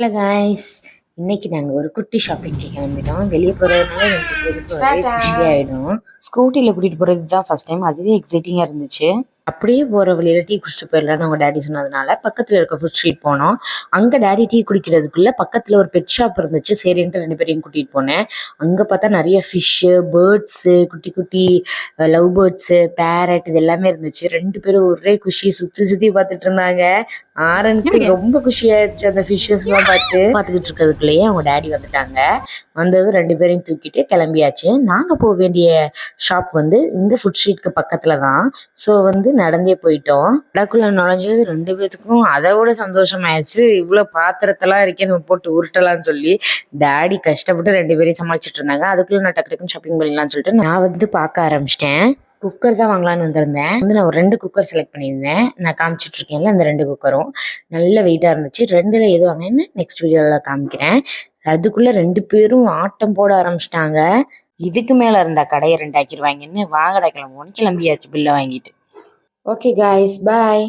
Hello guys, இன்னைக்கு நாங்கள் ஒரு குட்டி ஷாப்பிங்க்கு கிளம்பிட்டோம். வெளியே போகிறதுனால 2 பேருக்கும் ஒரே குஷியாயிடும். ஸ்கூட்டியில் கூட்டிகிட்டு போகிறது தான் ஃபர்ஸ்ட் டைம். அதுவே எக்ஸைட்டிங்காக இருந்துச்சு. அப்படியே போகிற வழியில டீ குடிச்சிட்டு போயிடலான்னு அவங்க டேடி சொன்னதுனால பக்கத்தில் இருக்க ஃபுட் ஸ்ட்ரீட் போனோம். அங்கே டேடி டீ குடிக்கிறதுக்குள்ள பக்கத்தில் ஒரு பெட் ஷாப் இருந்துச்சு. சரின்ட்டு 2 பேரையும் கூட்டிகிட்டு போனேன். அங்கே பார்த்தா நிறைய ஃபிஷ்ஷு, பேர்ட்ஸு, குட்டி குட்டி லவ் பேர்ட்ஸு, பேரட் இது எல்லாமே இருந்துச்சு. 2 பேரும் ஒரே குஷி, சுற்றி சுற்றி பார்த்துட்டு இருந்தாங்க. ஆரனுக்கு ரொம்ப குஷியாயிருச்சு அந்த ஃபிஷ்ஷஸ்லாம் பார்த்துக்கிட்டு இருக்கிறதுக்குள்ளேயே அவங்க டேடி வந்துட்டாங்க. வந்ததும் 2 பேரையும் தூக்கிட்டு கிளம்பியாச்சு. நாங்கள் போக வேண்டிய ஷாப் வந்து இந்த ஃபுட் ஸ்ட்ரீட்க்கு பக்கத்தில் தான். ஸோ நடந்தே போயிட்டோம். கடைக்குள்ள நுழைஞ்சது 2 பேத்துக்கும் அதை விட சந்தோஷமாயிடுச்சு. இவ்வளோ பாத்திரத்தெல்லாம் இருக்கே நம்ம போட்டு உருட்டலாம்னு சொல்லி டேடி கஷ்டப்பட்டு 2 பேரையும் சமாளிச்சுட்டு இருந்தாங்க. அதுக்குள்ள நான் டக்கு டக்குன்னு ஷாப்பிங் பண்ணிடலாம்னு சொல்லிட்டு நான் பார்க்க ஆரம்பிச்சிட்டேன். குக்கர் தான் வாங்கலான்னு வந்திருந்தேன். நான் ஒரு 2 குக்கர் செலக்ட் பண்ணியிருந்தேன். நான் காமிச்சிட்டு இருக்கேன்ல அந்த 2 குக்கரும் நல்ல வெயிட்டாக இருந்துச்சு. 2ல் எது வாங்கினேன்னு நெக்ஸ்ட் வீடியோவில் காமிக்கிறேன். அதுக்குள்ள 2 பேரும் ஆட்டம் போட ஆரம்பிச்சிட்டாங்க. இதுக்கு மேலே இருந்தா கடையை 2 ஆக்கிடுவாங்கன்னு வாங்கடா கிளம்புவோன்னு கிளம்பியாச்சு பில்லை வாங்கிட்டு. ஓகே காய்ஸ், பாய்.